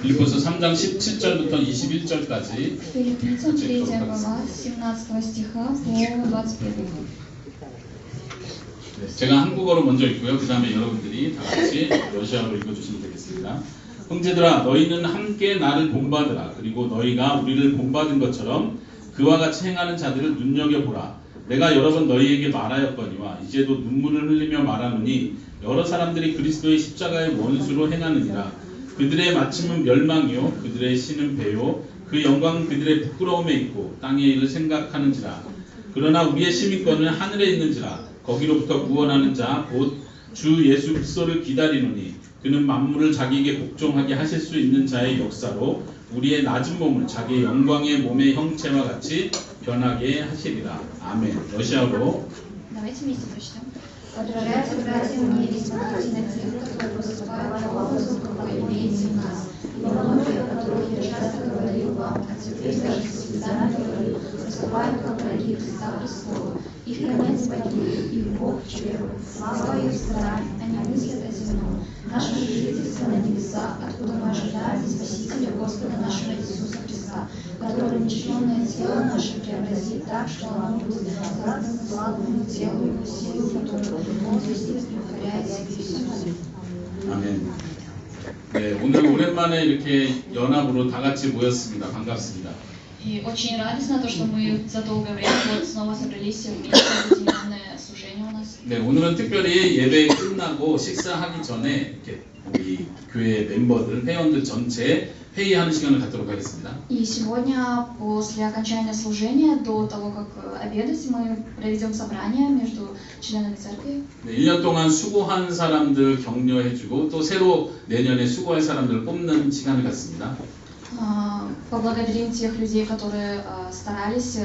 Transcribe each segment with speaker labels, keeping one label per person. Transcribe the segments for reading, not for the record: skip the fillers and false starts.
Speaker 1: 빌립보서 3장 17절부터 21절까지
Speaker 2: Филиппийцам 3 глава, с 17 стиха по 21.
Speaker 1: 제가 한국어로 먼저 읽고요. 그 다음에 여러분들이 다 같이 러시아어로 읽어주시면 되겠습니다. 형제들아, 너희는 함께 나를 본받으라. 그리고 너희가 우리를 본받은 것처럼 그와 같이 행하는 자들을 눈여겨보라. 내가 여러 번 너희에게 말하였거니와 이제도 눈물을 흘리며 말하노니 여러 사람들이 그리스도의 십자가의 원수로 행하느니라. 그들의 마침은 멸망이요 그들의 신은 배요 그 영광은 그들의 부끄러움에 있고 땅의 일을 생각하는지라. 그러나 우리의 시민권은 하늘에 있는지라. 거기로부터 구원하는 자 곧 주 예수 그리스도를 기다리노니 그는 만물을 자기에게 복종하게 하실 수 있는 자의 역사로 우리의 낮은 몸을 자기의 영광의 몸의 형체와 같이 변하게 하시리라. 아멘. 러시아어로.
Speaker 2: Давайте вместе прочтем. Подражайте, братья, мне и смотрите на тех, которые поступают по образу, какой имеете в нас. Ибо многие, о которых я часто говорил вам, а теперь даже со слезами говорю, поступают как враги Христа Христова. Их конец погиб, и Бог чреву. Слава их стране, они мыслят о земном. Наше же жительство на небесах, откуда мы ожидаем Спасителя Господа нашего Иисуса Христа, который ничтожное тело наше преобразит так, что оно будет подобно славному телу Его силу, которую Он действует, притворяет себе Иисусе.
Speaker 1: 아멘. 네, 오늘 오랜만에 이렇게 연합으로 다 같이 모였습니다. 반갑습니다.
Speaker 2: И очень радостно то, что мы за долгое время вот снова собрались все вместе, объединенное служение у нас.
Speaker 1: 네, 오늘은 특별히 예배 끝나고 식사하기 전에 이렇게 우리 교회 멤버들, 회원들 전체 회의하는 시간을 갖도록 하겠습니다.
Speaker 2: И сегодня, после окончания служения, до того, как обедать, мы проведем собрание между членами церкви.
Speaker 1: 네, 1년 동안 수고한 사람들 격려해주고 또 새로 내년에 수고할 사람들을 뽑는 시간을 갖습니다.
Speaker 2: Поблагодарим тех людей, которые старались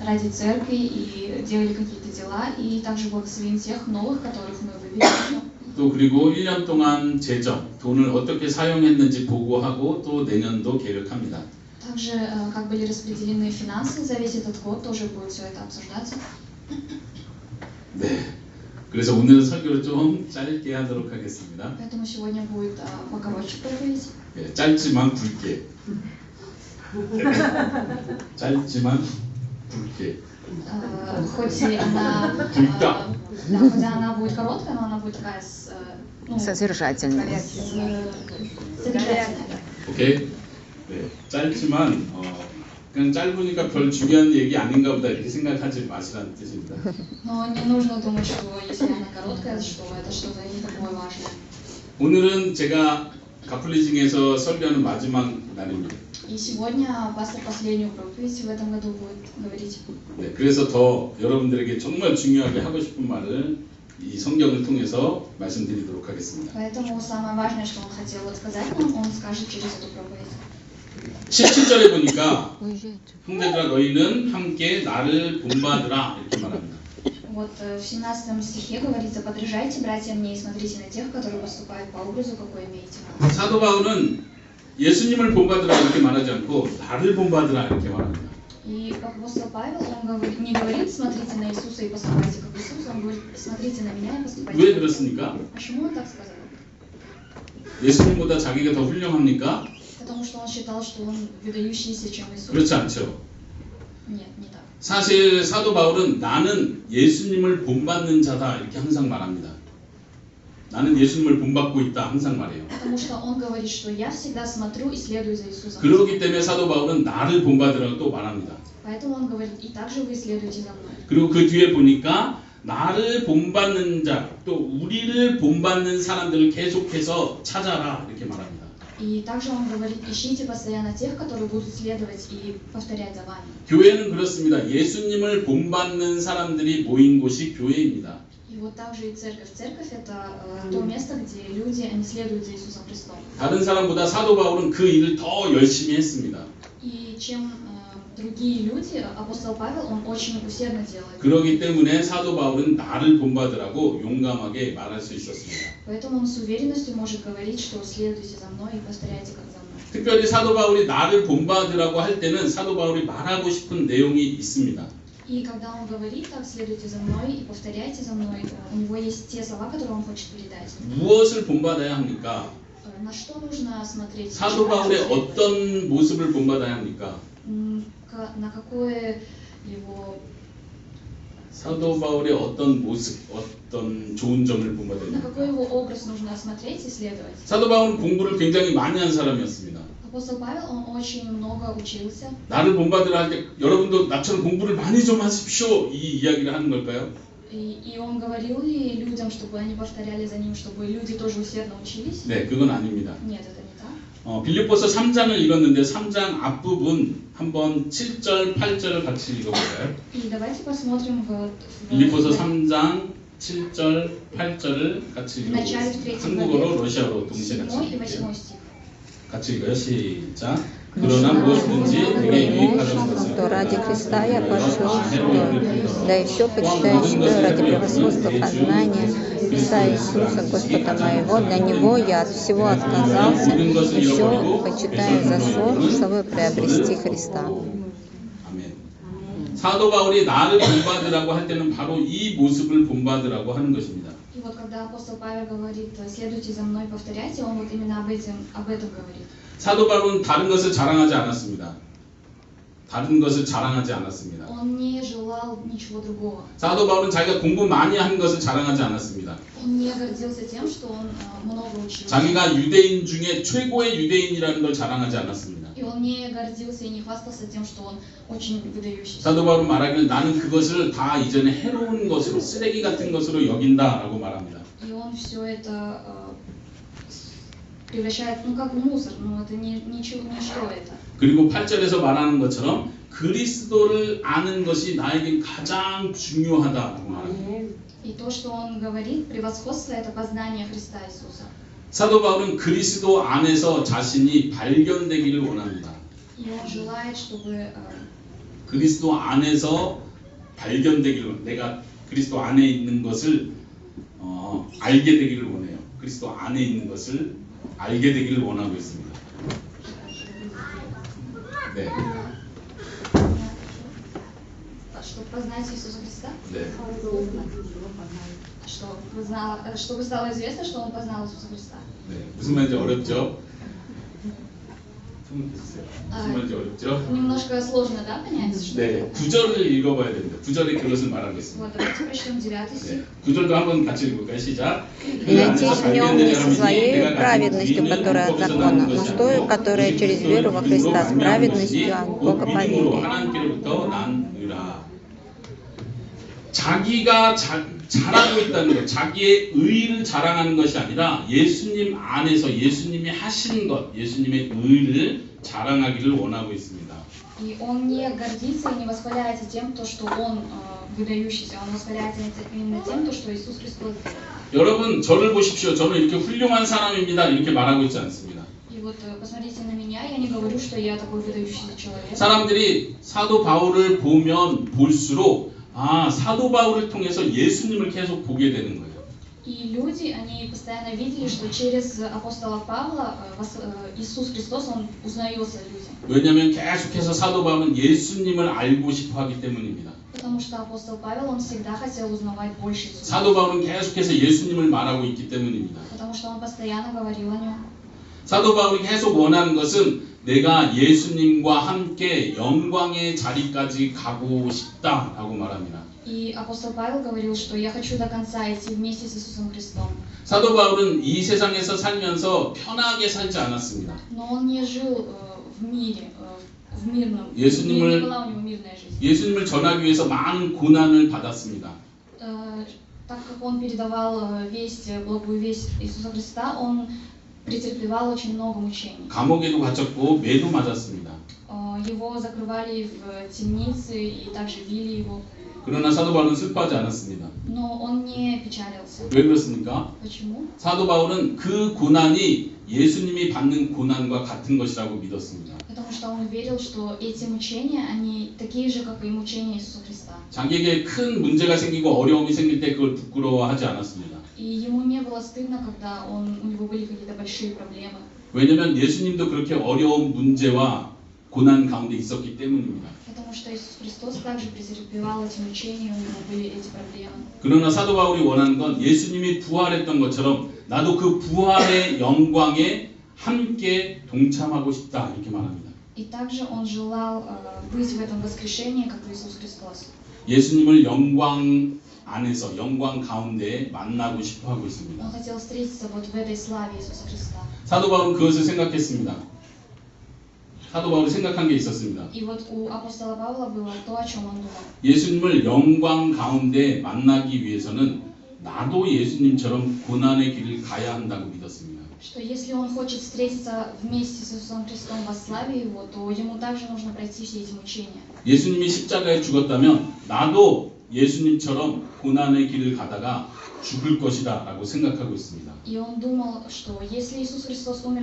Speaker 2: ради церкви и делали какие-то дела, и также благословим тех новых, которых мы выберем.
Speaker 1: 또 그리고 1년 동안 재정, 돈을 어떻게 사용했는지 보고하고 또 내년도 계획합니다.
Speaker 2: Также, как были распределены финансы за весь этот год, тоже будет все это обсуждаться.
Speaker 1: 네, 그래서 오늘은 설교를 좀 짧게 하도록 하겠습니다.
Speaker 2: Поэтому сегодня будет покороче проповедь.
Speaker 1: 네, 짧지만 굵게. 짧지만 굵게.
Speaker 2: Хоть она,
Speaker 1: 굵다.
Speaker 2: да, хоть она будет короткая, но она будет такая
Speaker 3: содержательная.
Speaker 2: Содержательная.
Speaker 1: 오케이. 네, 짧지만 그냥 짧으니까 별 중요한 얘기 아닌가 보다 이렇게 생각하지 마시라는 뜻입니다.
Speaker 2: Но не нужно думать, что если она короткая, что это что-то не такое важное.
Speaker 1: 오늘은 제가 가플리징에서 설교하는 마지막 날입니다.
Speaker 2: И сегодня пастор последнюю проповедь в этом году будет говорить.
Speaker 1: 네, 그래서 더 여러분들에게 정말 중요하게 하고 싶은 말을 이 성경을 통해서 말씀드리도록 하겠습니다.
Speaker 2: Поэтому самое важное, что он хотел сказать нам, он скажет через эту проповедь.
Speaker 1: 17절에 보니까 형제들아 너희는 함께 나를 본받으라 이렇게 말합니다.
Speaker 2: Вот в 17 стихе говорится: подражайте, братья, мне и смотрите на тех, которые поступают по образу, какой имеете в нас.
Speaker 1: 사도 바울은 예수님을 본받으라 이렇게 말하지 않고 на를 본받으라 이렇게 말합니다.
Speaker 2: И апостол Павел, он не говорит: смотрите на Иисуса и поступайте как Иисус, он говорит: смотрите на меня и поступайте
Speaker 1: 왜
Speaker 2: как Я.
Speaker 1: 그렇습니까?
Speaker 2: Почему он так сказал?
Speaker 1: 예수님보다 자기가 더 훌륭합니까?
Speaker 2: Потому что он считал, что он выдающийся, чем Иисус.
Speaker 1: 그렇지 않죠.
Speaker 2: Нет, не так.
Speaker 1: 사실 사도 바울은 나는 예수님을 본받는 자다 이렇게 항상 말합니다. 나는 예수님을 본받고 있다 항상 말해요.
Speaker 2: Потому что он говорит, что я всегда смотрю и следую за Иисусом.
Speaker 1: 그렇기 때문에 사도 바울은 나를 본받으라고 또 말합니다.
Speaker 2: Поэтому он говорит: и также вы следуете за мной.
Speaker 1: 그리고 그 뒤에 보니까 나를 본받는 자, 또 우리를 본받는 사람들을 계속해서 찾아라 이렇게 말합니다.
Speaker 2: И также он говорит: ищите постоянно тех, которые будут следовать и повторять за вами.
Speaker 1: 교회는 그렇습니다. 예수님을 본받는 사람들이 모인 곳이 교회입니다.
Speaker 2: И вот также и церковь. Церковь это то место, где люди, они следуют за Иисусом Христом.
Speaker 1: 다른 사람보다 사도 바울은 그 일을 더 열심히 했습니다.
Speaker 2: И чем другие люди, апостол Павел, он очень усердно делает.
Speaker 1: 그렇기 때문에 사도 바울은 나를 본받으라고 용감하게 말할 수 있었습니다.
Speaker 2: Поэтому он с уверенностью может говорить, что следуйте за мной и повторяйте как за мной.
Speaker 1: 특별히 사도 바울이 나를 본받으라고 할 때는 사도 바울이 말하고 싶은 내용이 있습니다.
Speaker 2: И когда он говорит: так, следуйте за мной и повторяйте за мной, у него есть те слова, которые он хочет передать.
Speaker 1: 무엇을 본받아야 합니까?
Speaker 2: На что нужно смотреть?
Speaker 1: 사도 바울의 어떤 모습을 본받아야 합니까?
Speaker 2: На какое его...
Speaker 1: 사도 바울의 어떤 모습, 어떤 좋은 점을 본받아야
Speaker 2: На какой
Speaker 1: 합니까?
Speaker 2: его образ нужно смотреть и следовать?
Speaker 1: 사도 바울은 공부를 굉장히 많이 한 사람이었습니다.
Speaker 2: Апостол Павел, он очень много учился.
Speaker 1: 나를 본받으라 할 때 여러분도 나처럼 공부를 많이 좀 하십시오 이 이야기를 하는 걸까요?
Speaker 2: И он говорил ли людям, чтобы они повторяли за ним, чтобы люди тоже усердно учились?
Speaker 1: 네, 그건 아닙니다.
Speaker 2: Нет, это не так.
Speaker 1: 빌립보서 3장을 읽었는데 3장 앞부분 한번 7절, 8절을 같이 읽어볼까요?
Speaker 2: И давайте посмотрим
Speaker 1: 빌립보서 3장 7절, 8절을 같이
Speaker 2: в начале в
Speaker 1: 읽어보겠습니다.
Speaker 2: 3
Speaker 1: 한국어로
Speaker 2: главе,
Speaker 1: 러시아어로 동시에
Speaker 2: 7
Speaker 1: 같이
Speaker 2: и
Speaker 1: 읽을게요.
Speaker 2: 8 стих.
Speaker 1: 같이 읽어요. 시작. 그러나 무엇이든지 내게 유익하던 것을
Speaker 4: что ради Христа я пошел сюда, да еще почитаю себя ради превосходства познания Христа Иисуса, Господа моего. Для Него я от всего отказался, и все почитаю за сон, чтобы приобрести Христа.
Speaker 1: 아멘. 사도 바울이 나를 본받으라고 할 때는 바로 이 모습을 본받으라고 하는 것입니다.
Speaker 2: И вот когда апостол Павел говорит, следуйте за мной, повторяйте, он вот именно об этом говорит.
Speaker 1: 사도 바울은 다른 것을 자랑하지 않았습니다. 다른 것을 자랑하지 않았습니다.
Speaker 2: Он не желал ничего другого.
Speaker 1: 사도 바울은 자기가 공부 많이 한 것을 자랑하지 않았습니다.
Speaker 2: Он не гордился тем, что он много учился.
Speaker 1: 자기가 유대인 중에 최고의 유대인이라는 걸 자랑하지 않았습니다.
Speaker 2: И он не гордился и не хвастался тем, что он очень выдающийся.
Speaker 1: 사도 바울은 말하기를 나는 그것을 다 이전에 해로운 것으로 쓰레기 같은 것으로 여긴다라고 말합니다.
Speaker 2: И он все это превращает, как в мусор, но это ничто это.
Speaker 1: 그리고 8절에서 말하는 것처럼 그리스도를 아는 것이 나에겐 가장 중요하다고 말합니다.
Speaker 2: И то, что он говорит, превосходство это познание Христа Иисуса.
Speaker 1: 사도 바울은 그리스도 안에서 자신이 발견되기를 원합니다.
Speaker 2: И он желает, чтобы
Speaker 1: 그리스도 안에서 발견되기를, 내가 그리스도 안에 있는 것을 알게 되기를 원해요. 그리스도 안에 있는 것을 알게 되기를 원하고 있습니다. 네.
Speaker 2: чтобы познать Иисуса Христа,
Speaker 1: 네.
Speaker 2: чтобы стало известно, что он познал Иисуса Христа.
Speaker 1: 네. 무슨 말인지 어렵죠? 무슨 말인지 어렵죠?
Speaker 2: Немножко сложно, да, понять? Что
Speaker 1: 네.
Speaker 2: это?
Speaker 1: 9절을 읽어봐야 됩니다. 9절에 그것을 말하고 있습니다.
Speaker 2: Вот, давайте прочтем 9 стих.
Speaker 1: 네. 9절도 한번 같이 읽을까요? 시작.
Speaker 4: «Найти в нем не со своей праведностью, которая от закона, но с той, которая через веру во Христа, с праведностью от Бога по вере».
Speaker 1: 하나님께로부터 난 의라. 자기가 잘하고 있다는 것, 자기의 의를 자랑하는 것이 아니라 예수님 안에서 예수님이 하신 것, 예수님의 의를 자랑하기를 원하고 있습니다.
Speaker 2: И он не гордится и не восхваляется тем, то, что он выдающийся, он восхваляется именно тем, то, что Иисус Христос сделал.
Speaker 1: 여러분, 저를 보십시오. 저는 이렇게 훌륭한 사람입니다. 이렇게 말하고 있지 않습니다.
Speaker 2: И вот посмотрите на меня, я не говорю, что я такой выдающийся человек.
Speaker 1: 사람들이 사도 바울을 보면 볼수록 사도 바울을 통해서 예수님을 계속 보게 되는 거예요.
Speaker 2: И люди, они постоянно видели, что через апостола Павла Иисус Христос, он узнается людям.
Speaker 1: 왜냐하면 계속해서 사도 바울은 예수님을 알고 싶어 하기 때문입니다.
Speaker 2: Потому что апостол Павел, он всегда хотел узнавать больше Иисуса.
Speaker 1: 사도 바울은 계속해서 예수님을 말하고 있기 때문입니다.
Speaker 2: Потому что он постоянно говорил о нем.
Speaker 1: 사도 바울이 계속 원하는 것은 내가 예수님과 함께 영광의 자리까지 가고 싶다라고 말합니다.
Speaker 2: И апостол Павел говорил, что я хочу до конца идти вместе с Иисусом Христом.
Speaker 1: 사도 바울은 이 세상에서 살면서 편하게 살지 않았습니다.
Speaker 2: Но он не жил в мире, в мирном.
Speaker 1: 예수님을-
Speaker 2: Не была у него мирная жизнь.
Speaker 1: 예수님을 전하기 위해서 많은 고난을 받았습니다.
Speaker 2: Так как он передавал весть, благую весть Иисуса Христа, он претерпевал очень много мучений.
Speaker 1: 감옥에도 갇혔고 매도 맞았습니다.
Speaker 2: Его закрывали в темнице и также били его.
Speaker 1: 그러나 사도 바울은 슬퍼하지 않았습니다.
Speaker 2: Но он не печалился.
Speaker 1: 왜 그렇습니까?
Speaker 2: Почему?
Speaker 1: 사도 바울은 그 고난이 예수님이 받는 고난과 같은 것이라고 믿었습니다.
Speaker 2: Потому что он верил, что эти мучения, они такие же, как и мучения Иисуса Христа.
Speaker 1: 자기에게 큰 문제가 생기고 어려움이 생길 때 그걸 부끄러워하지 않았습니다.
Speaker 2: И ему не было стыдно, когда у него были какие-то большие проблемы.
Speaker 1: 왜냐하면 예수님도 그렇게 어려운 문제와 고난 가운데 있었기 때문입니다.
Speaker 2: Потому что Иисус Христос также претерпевал эти мучения, у него были эти проблемы.
Speaker 1: 그러나 사도 바울이 원하는 건 예수님이 부활했던 것처럼 나도 그 부활의 영광에 함께 동참하고 싶다 이렇게 말합니다.
Speaker 2: И также он желал быть в этом воскрешении, как Иисус Христос.
Speaker 1: 예수님을 영광 안에서 영광 가운데 만나고 싶어 하고 있습니다.
Speaker 2: Он хотел встретиться вот в этой славе Иисуса Христа.
Speaker 1: 사도 바울은 그것을 생각했습니다. 사도 바울이 생각한 게 있었습니다.
Speaker 2: И вот у апостола Павла было то, о чем он думал.
Speaker 1: 예수님을 영광 가운데 만나기 위해서는 나도 예수님처럼 고난의 길을 가야 한다고 믿었습니다.
Speaker 2: Что если он хочет встретиться вместе с Иисусом Христом во славе Его, то ему также нужно пройти все эти мучения.
Speaker 1: 예수님이 십자가에 죽었다면 나도 예수님처럼 고난의 길을 가다가 죽을 것이다 라고 생각하고 있습니다.
Speaker 2: И он думал, что если Иисус Христос умер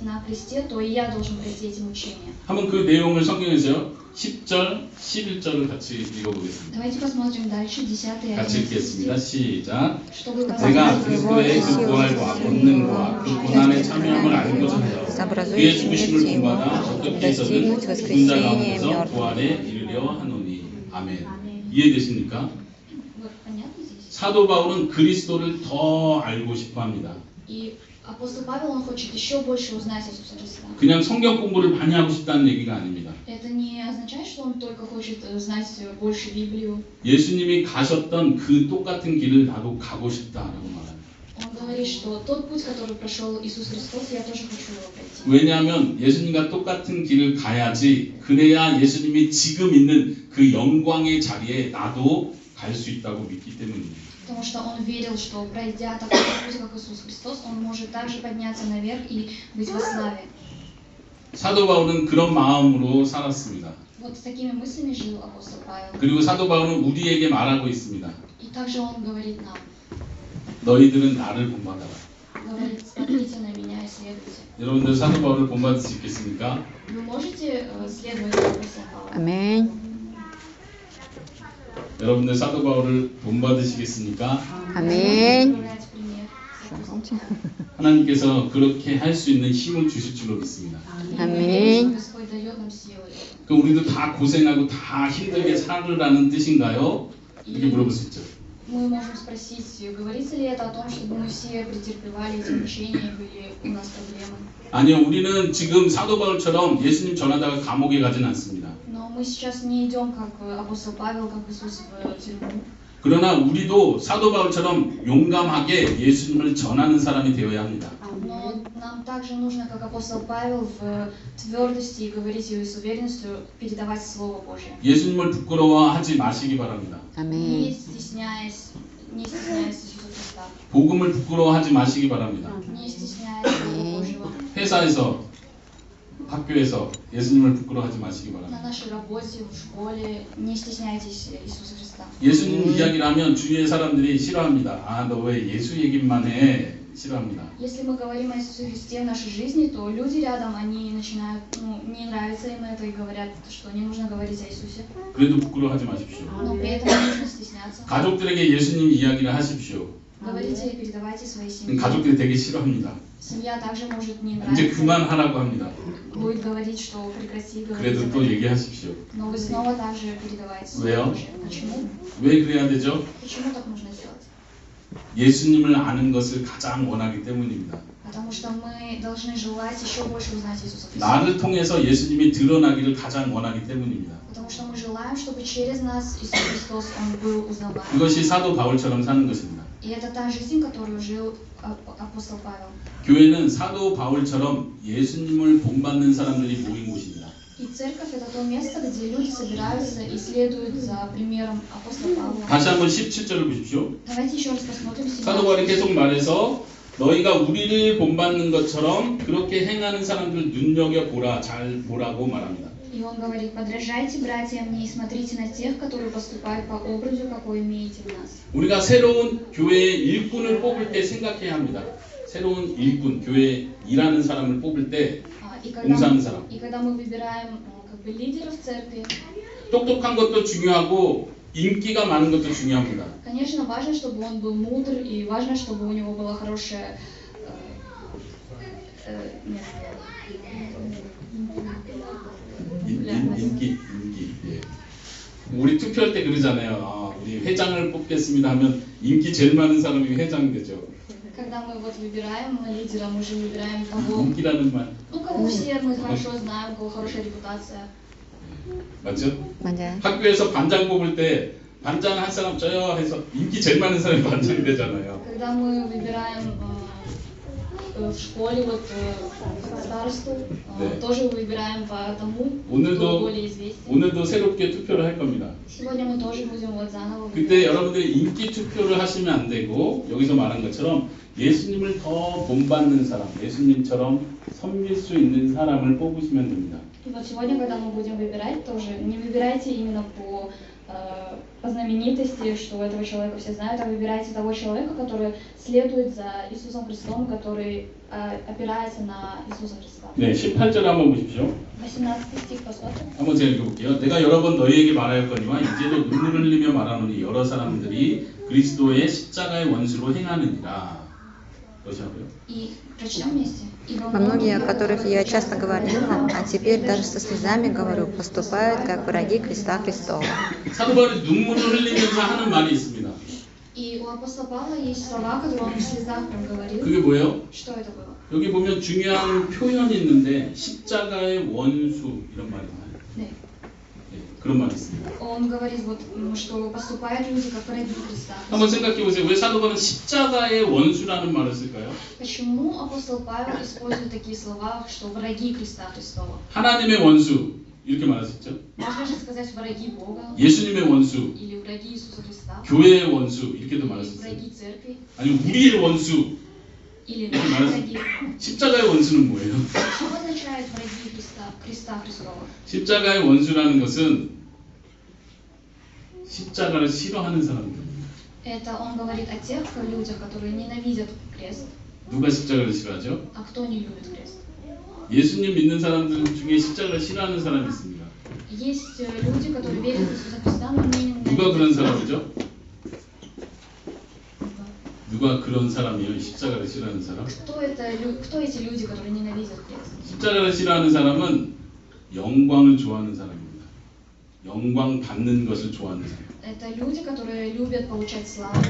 Speaker 2: на кресте, то и я должен пройти эти мучения.
Speaker 1: 한번 그 내용을 성경에서요 10절, 11절을 같이 읽어보겠습니다.
Speaker 2: Давайте посмотрим дальше 10 и
Speaker 1: 같이
Speaker 2: 11
Speaker 1: 읽겠습니다.
Speaker 2: стих.
Speaker 1: 시작.
Speaker 2: Чтобы
Speaker 1: 내가
Speaker 2: показать
Speaker 1: 그리스도의 그 부활과 권능과 그 고난의 참여함을 알고자 하여 그의 죽으심을 본받아 어떻게 해서든 죽은 자 가운데서 부활에 이르려 하노니. 아멘. 이해되십니까?
Speaker 2: Вот понятно здесь?
Speaker 1: 사도 바울은 그리스도를 더 알고 싶어 합니다.
Speaker 2: И апостол Павел, он хочет еще больше узнать Иисуса Христа.
Speaker 1: 그냥 성경 공부를 많이 하고 싶다는 얘기가 아닙니다.
Speaker 2: Это не означает, что он только хочет знать больше Библию.
Speaker 1: 예수님이 가셨던 그 똑같은 길을 나도 가고 싶다라고 말합니다.
Speaker 2: Он говорит, что тот путь, который прошел Иисус Христос, я тоже хочу его пройти.
Speaker 1: 왜냐하면 예수님과 똑같은 길을 가야지 그래야 예수님이 지금 있는 그 영광의 자리에 나도 갈 수 있다고 믿기 때문입니다.
Speaker 2: Потому что он верил, что пройдя такой путь, как Иисус Христос, он может также подняться наверх и быть во славе.
Speaker 1: 사도 바울은 그런 마음으로 살았습니다.
Speaker 2: Вот с такими мыслями жил апостол Павел.
Speaker 1: 그리고 사도 바울은 우리에게 말하고 있습니다.
Speaker 2: И также он говорит нам,
Speaker 1: 너희들은 나를 본받아라.
Speaker 2: говорит, смотрите на меня и следуйте.
Speaker 1: 여러분들 사도 바울을 본받을 수 있겠습니까?
Speaker 2: Вы можете следовать за апостолом Павлом?
Speaker 4: Аминь.
Speaker 1: 여러분들 사도 바울을 본받으시겠습니까?
Speaker 4: Аминь.
Speaker 2: Брать пример.
Speaker 1: 하나님께서 그렇게 할 수 있는 힘을 주실 줄로 믿습니다.
Speaker 2: И
Speaker 4: Аминь.
Speaker 2: верим, что Господь дает нам силы.
Speaker 1: 그럼 우리도 다 고생하고 다 힘들게 살으라는 뜻인가요? 이렇게 물어볼 수 있죠.
Speaker 2: Мы можем спросить, говорится ли это о том, чтобы мы все претерпевали эти мучения и были у нас проблемы.
Speaker 1: 아니요, 우리는 지금 사도 바울처럼 예수님 전하다가 감옥에 가진 않습니다.
Speaker 2: Но мы сейчас не идем как апостол Павел, как Иисус в тюрьму.
Speaker 1: 그러나 우리도 사도 바울처럼 용감하게 예수님을 전하는 사람이 되어야 합니다.
Speaker 2: Но нам также нужно, как апостол Павел, в твердости и говорить и с уверенностью передавать Слово Божье.
Speaker 1: 예수님을 부끄러워하지 마시기 바랍니다.
Speaker 2: Не
Speaker 4: Аминь.
Speaker 2: стесняясь Иисуса Христа.
Speaker 1: 복음을 부끄러워하지 마시기 바랍니다.
Speaker 2: Не стесняясь Слова Божьего.
Speaker 1: 회사에서, 학교에서 예수님을 부끄러워하지 마시기
Speaker 2: На
Speaker 1: 바랍니다.
Speaker 2: нашей работе, в школе не стесняйтесь Иисуса Христа.
Speaker 1: 예수님 이야기를 하면 주위의 사람들이 싫어합니다. 아, 너 왜 예수 얘기만 해? 싫어합니다.
Speaker 2: Если мы говорим о Иисусе Христе в нашей жизни, то люди рядом, они начинают, не нравится им это и говорят, что не нужно говорить о Иисусе.
Speaker 1: 그래도 부끄러워하지 마십시오.
Speaker 2: Но при этом не нужно стесняться.
Speaker 1: 가족들에게 예수님 이야기를 하십시오.
Speaker 2: Говорите и передавайте своей семье.
Speaker 1: 가족들이 되게 싫어합니다.
Speaker 2: Семья также может не
Speaker 1: 이제
Speaker 2: нравиться.
Speaker 1: 그만하라고 합니다.
Speaker 2: Будет говорить, что прекрати говорить.
Speaker 1: 그래도
Speaker 2: об
Speaker 1: 또
Speaker 2: этом.
Speaker 1: 얘기하십시오.
Speaker 2: Но вы снова также передавайте
Speaker 1: 왜요?
Speaker 2: Слово Божье. Почему?
Speaker 1: 왜 그래야 되죠?
Speaker 2: Почему так нужно делать?
Speaker 1: 예수님을 아는 것을 가장 원하기 때문입니다.
Speaker 2: Потому что мы должны желать еще больше узнать Иисуса Христа.
Speaker 1: 나를 통해서 예수님이 드러나기를 가장 원하기 때문입니다.
Speaker 2: Потому что мы желаем, чтобы через нас Иисус Христос, Он был узнаваем.
Speaker 1: 그것이 사도 바울처럼 사는 것입니다.
Speaker 2: И это та жизнь, которую жил апостол Павел.
Speaker 1: 교회는 사도 바울처럼 예수님을 본받는 사람들이 모인 곳입니다.
Speaker 2: И церковь — это то место, где люди собираются и следуют за примером апостола Павла.
Speaker 1: 다시 한번 17절을 보십시오.
Speaker 2: Давайте еще раз посмотрим
Speaker 1: 사도 바울이
Speaker 2: 17
Speaker 1: 계속 말해서 너희가 우리를 본받는 것처럼 그렇게 행하는 사람들 눈여겨보라, 잘 보라고 말합니다.
Speaker 2: И он говорит: подражайте, братья, мне и смотрите на тех, которые поступают по образу, какой имеете в нас.
Speaker 1: 우리가 새로운 교회의 일꾼을 뽑을 때 생각해야 합니다. 새로운 일꾼, 교회에 일하는 사람을 뽑을 때 공사하는 사람.
Speaker 2: И когда мы выбираем как бы лидеров церкви,
Speaker 1: 똑똑한 것도 중요하고 인기가 많은 것도 중요합니다.
Speaker 2: конечно, важно, чтобы он был мудр, и важно, чтобы у него была хорошая
Speaker 1: 인기. 예. 우리 투표할 때 그러잖아요. 아, 우리 회장을 뽑겠습니다 하면 인기 제일 많은 사람이 회장이 되죠.
Speaker 2: Когда мы вот выбираем лидера, мы же выбираем того,
Speaker 1: 인기라는 말
Speaker 2: ну, кого все мы хорошо знаем, у кого хорошая репутация.
Speaker 1: 맞죠?
Speaker 4: 맞아요.
Speaker 1: 학교에서 반장 뽑을 때 반장 한 사람 저요 해서 인기 제일 많은 사람이 반장이 되잖아요.
Speaker 2: Когда мы выбираем в школе вот старосту,
Speaker 1: 네.
Speaker 2: тоже выбираем по тому, кто
Speaker 1: 오늘도
Speaker 2: более известен.
Speaker 1: 오늘도 새롭게 투표를 할 겁니다.
Speaker 2: Сегодня мы тоже будем вот заново
Speaker 1: 그때
Speaker 2: выбирать.
Speaker 1: 여러분들이 인기 투표를 하시면 안 되고 여기서 말한 것처럼 예수님을 더 본받는 사람, 예수님처럼 섬길 수 있는 사람을 뽑으시면 됩니다.
Speaker 2: И вот сегодня, когда мы будем выбирать, тоже не выбирайте именно по знаменитости, что этого человека все знают, а выбирайте того человека, который следует за Иисусом Христом, который опирается на Иисуса Христа.
Speaker 1: 네, 18절 한번 보십시오.
Speaker 2: 18 стих посмотрим.
Speaker 1: 한번 제가 읽어볼게요. 내가 여러 번 너희에게 말하였거니와 이제도 눈물을 흘리며 말하노니 여러 사람들이 그리스도의 십자가의 원수로 행하느니라. 그것이라고요.
Speaker 2: И прочтем вместе. Ибо
Speaker 4: Во многие, о которых я часто говорила, а теперь даже со слезами говорю, поступают как враги креста Христова.
Speaker 1: 사도 바울이 눈물을 흘리면서 하는 말이 있습니다.
Speaker 2: И у апостола Павла есть слова, которые он в слезах прям говорил.
Speaker 1: 그게 뭐예요?
Speaker 2: Что это было?
Speaker 1: 여기 보면 중요한 표현이 있는데 십자가의 원수 이런 말이 나와요.
Speaker 2: 네.
Speaker 1: 네, 그런 말이 있습니다.
Speaker 2: Он говорит, вот, что поступают люди как враги Христа.
Speaker 1: 한번 생각해 보세요. 왜 사도 바울은 십자가의 원수라는 말을 쓸까요?
Speaker 2: Почему апостол Павел использует такие слова, что враги креста Христова?
Speaker 1: 하나님의 원수 이렇게 말할 수 있죠.
Speaker 2: Можно же сказать враги Бога
Speaker 1: 예수님의 원수,
Speaker 2: или враги Иисуса Христа,
Speaker 1: 교회의 원수 이렇게도 말할 수
Speaker 2: или
Speaker 1: 있어요.
Speaker 2: враги церкви,
Speaker 1: 아니면 우리의 원수.
Speaker 2: или
Speaker 1: 이렇게
Speaker 2: наши
Speaker 1: 말할 수
Speaker 2: враги.
Speaker 1: 있어요. 십자가의 원수는 뭐예요?
Speaker 2: Что означает враги креста Христова?
Speaker 1: 십자가의 원수라는 것은 십자가를 싫어하는 사람들.
Speaker 2: Это он говорит о тех людях, которые ненавидят крест.
Speaker 1: 누가 십자가를 싫어하죠?
Speaker 2: А кто не любит крест?
Speaker 1: 예수님 믿는 사람들 중에 십자가를 싫어하는 사람이 있습니다.
Speaker 2: Есть люди, которые верят в Иисуса Христа, но не
Speaker 1: 누가 그런
Speaker 2: ненавидят.
Speaker 1: 사람이죠? 누가 그런 사람이에요? 십자가를 싫어하는 사람?
Speaker 2: Кто эти люди, которые ненавидят крест?
Speaker 1: 십자가를 싫어하는 사람은 영광을 좋아하는 사람입니다. 영광 받는 것을 좋아하는 사람.
Speaker 2: Это люди, которые любят получать славу,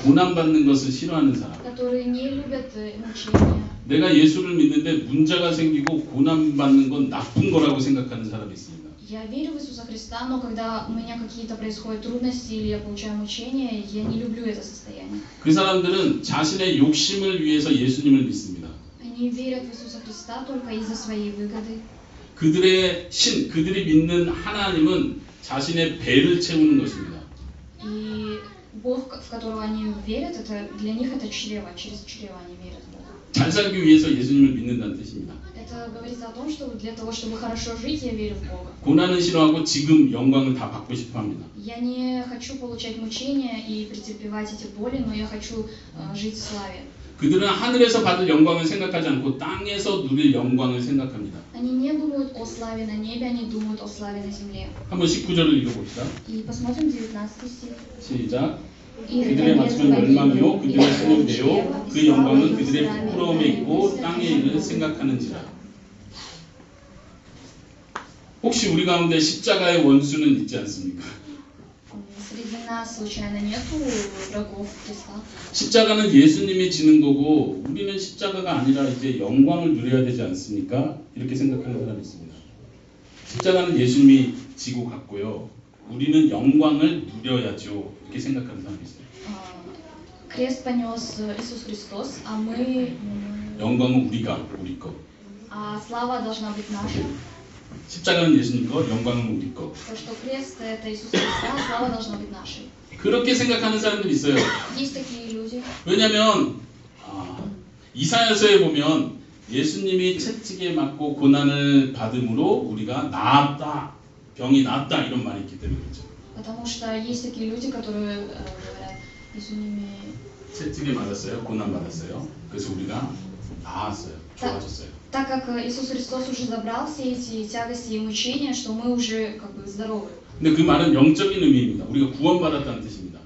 Speaker 1: 고난 받는 것을 싫어하는 사람.
Speaker 2: которые не любят мучения.
Speaker 1: 내가 예수를 믿는데 문제가 생기고 고난 받는 건 나쁜 거라고 생각하는 사람이 있습니다.
Speaker 2: Я верю в Иисуса Христа, но когда у меня какие-то происходят трудности или я получаю мучения, я не люблю это состояние.
Speaker 1: 그 사람들은 자신의 욕심을 위해서 예수님을 믿습니다.
Speaker 2: Они верят в Иисуса Христа только из-за своей выгоды.
Speaker 1: 그들의 신, 그들이 믿는 하나님은 자신의 배를 채우는 것입니다.
Speaker 2: И Бог, в которого они верят, это для них это чрево, через чрево они верят в Бога.
Speaker 1: 잘 살기 위해서 예수님을 믿는다는 뜻입니다.
Speaker 2: Это говорится о том, что для того, чтобы хорошо жить, я верю в Бога.
Speaker 1: 고난은 싫어하고 지금 영광을 다 받고 싶어 합니다.
Speaker 2: Я не хочу получать мучения и претерпевать эти боли, но я хочу жить в славе.
Speaker 1: 그들은 하늘에서 받을 영광을 생각하지 않고 땅에서 누릴 영광을 생각합니다.
Speaker 2: Они не думают о славе на небе, они думают о славе на земле.
Speaker 1: 한번 19절을 읽어봅시다.
Speaker 2: И посмотрим 19 стих.
Speaker 1: 시작.
Speaker 2: И
Speaker 1: 그들의 마침은 멸망이요 그들의 신은 배요 그 영광은 그들의 부끄러움에 있고 땅의 일을 생각하는지라. 혹시 우리 가운데 십자가의 원수는 있지 않습니까?
Speaker 2: Среди нас случайно нету врагов Христа?
Speaker 1: 십자가는 예수님이 지는 거고 우리는 십자가가 아니라 이제 영광을 누려야 되지 않습니까? 이렇게 생각하는 사람이 있습니다. 십자가는 예수님이 지고 갔고요. 우리는 영광을 누려야죠. 이렇게 생각하는 사람이 있어요.
Speaker 2: Крест понес Иисус Христос, а мы,
Speaker 1: 영광은 우리 거.
Speaker 2: а слава должна быть наша.
Speaker 1: 십자가는 예수님 거, 영광은 우리 거.
Speaker 2: То, что крест это Иисус Христа, а слава должна быть нашей.
Speaker 1: 그렇게 생각하는 사람들이 있어요.
Speaker 2: Есть такие люди.
Speaker 1: 왜냐하면 이사야서에 보면 예수님이 채찍에 맞고 고난을 받음으로 우리가 나았다, 병이 나았다 이런 말이 있기 때문에 그렇죠.
Speaker 2: Потому что есть такие люди, которые говорят, 예수님이
Speaker 1: 채찍에 맞았어요, 고난 받았어요. 그래서 우리가 나았어요, 좋아졌어요.
Speaker 2: Так как Иисус Христос уже забрал все эти тягости и мучения, что мы уже как бы здоровы.
Speaker 1: 근데 그 말은 영적인 의미입니다. 우리가 구원받았다는 뜻입니다.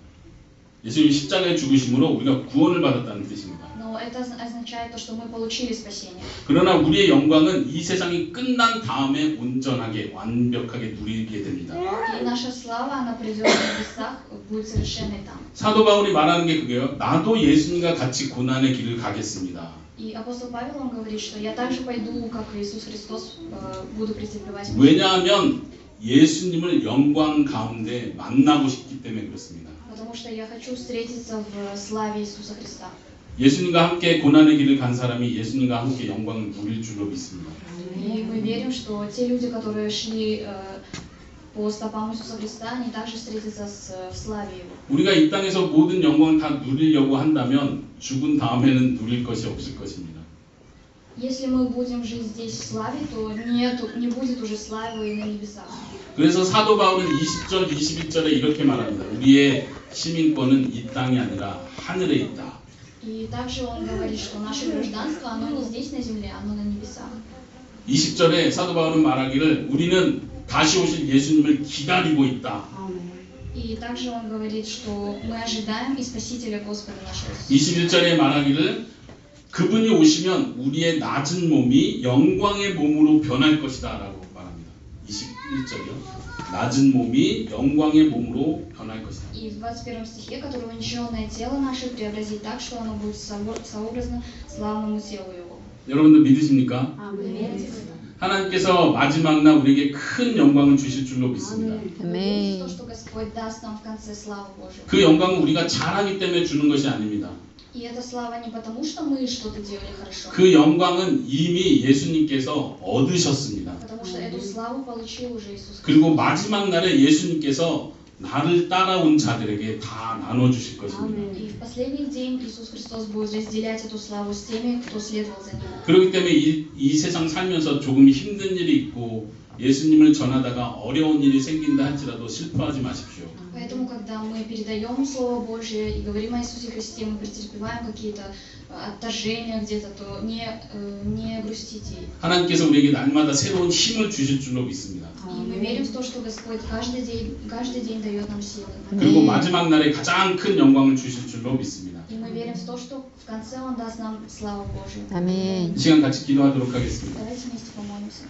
Speaker 1: 예수님이 십자가에 죽으심으로 우리가 구원을 받았다는 뜻입니다.
Speaker 2: Но это означает то, что мы получили спасение.
Speaker 1: 그러나 우리의 영광은 이 세상이 끝난 다음에 온전하게 완벽하게 누리게 됩니다.
Speaker 2: И наша слава, она придет в небесах, будет совершенной там.
Speaker 1: 사도 바울이 말하는 게 그게요. 나도 예수님과 같이 고난의 길을 가겠습니다.
Speaker 2: И апостол Павел, он говорит, что я также пойду, как Иисус Христос, буду претерпевать.
Speaker 1: 왜냐하면 예수님을 영광 가운데 만나고 싶기 때문에 그렇습니다.
Speaker 2: Потому что я хочу встретиться в славе Иисуса Христа.
Speaker 1: 예수님과 함께 고난의 길을 간 사람이 예수님과 함께 영광을 누릴 줄로 믿습니다.
Speaker 2: И мы верим, что те люди, которые шли по стопам Иисуса Христа, они также встретятся в славе Его.
Speaker 1: 우리가 이 땅에서 모든 영광을 다 누리려고 한다면 죽은 다음에는 누릴 것이 없을 것입니다.
Speaker 2: Если мы будем жить здесь в славе, то не будет уже славы и на небесах.
Speaker 1: 그래서 사도 바울은 20절, 21절에 이렇게 말합니다. 우리의 시민권은 이 땅이 아니라 하늘에 있다.
Speaker 2: И также он говорит, что наше гражданство, оно не здесь на земле, оно на небесах.
Speaker 1: 20절에 사도 바울은 말하기를 우리는 다시 오실 예수님을 기다리고 있다.
Speaker 2: И также он говорит, что мы ожидаем и Спасителя Господа нашего.
Speaker 1: 21절에 말하기를 그분이 오시면 우리의 낮은 몸이 영광의 몸으로 변할 것이다 라고 말합니다. 21절이요. 낮은 몸이 영광의 몸으로 변할 것이다.
Speaker 2: И в 21 стихе, который уничтоженное тело наше преобразит так, что оно будет сообразно славному телу Его.
Speaker 1: 여러분들 믿으십니까?
Speaker 2: Вы верите в это?
Speaker 1: 하나님께서 마지막 날 우리에게 큰 영광을 주실 줄로 믿습니다.
Speaker 2: Верите в то, что Господь даст нам в конце славу Божию.
Speaker 1: 그 영광은 우리가 잘하기 때문에 주는 것이 아닙니다.
Speaker 2: И эта слава не потому, что мы что-то делали хорошо,
Speaker 1: 그 영광은 이미 예수님께서 얻으셨습니다.
Speaker 2: потому что эту славу получил уже Иисус Христос.
Speaker 1: 그리고 마지막 날에 예수님께서 나를 따라온 자들에게 다 나눠주실 것입니다.
Speaker 2: И в последний день Иисус Христос будет разделять эту славу с теми, кто следовал за Ним.
Speaker 1: 그렇기 때문에 이 세상 살면서 조금 힘든 일이 있고 예수님을 전하다가 어려운 일이 생긴다 할지라도 슬퍼하지 마십시오.
Speaker 2: Поэтому, когда мы передаем Слово Божие и говорим о Иисусе Христе, мы претерпеваем какие-то отторжения где-то, то не грустите.
Speaker 1: 하나님께서 우리에게 날마다 새로운 힘을 주실 줄로 믿습니다.
Speaker 2: И мы верим в то, что Господь каждый день дает нам силы.
Speaker 1: 그리고 마지막 날에 가장 큰 영광을 주실 줄로 믿습니다.
Speaker 2: И мы верим в то, что в конце Он даст нам славу Божию.
Speaker 4: Аминь.
Speaker 1: 이 시간 같이 기도하도록 하겠습니다.
Speaker 2: Давайте вместе помолимся.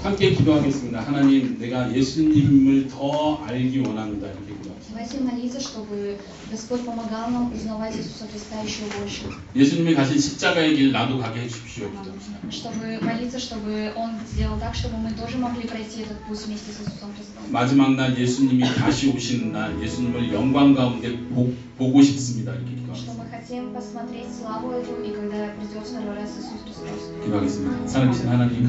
Speaker 1: 함께 기도하겠습니다. 하나님, 내가 예수님을 더 알기 원합니다. 이렇게 기도합시다.
Speaker 2: Давайте молиться, чтобы Господь помогал нам узнавать Иисуса Христа еще больше.
Speaker 1: 예수님이 가신 십자가의 길 나도 가게 해주십시오. 기도합시다.
Speaker 2: Чтобы молиться, чтобы Он сделал так, чтобы мы тоже могли пройти этот путь вместе с Иисусом Христом.
Speaker 1: 마지막 날 예수님이 다시 오시는 날 예수님을 영광 가운데 보고 싶습니다. 이렇게
Speaker 2: Что
Speaker 1: 기도합시다.
Speaker 2: мы хотим посмотреть славу эту, и когда придет второй раз Иисус Христос.
Speaker 1: 기도하겠습니다. 살아계신 하나님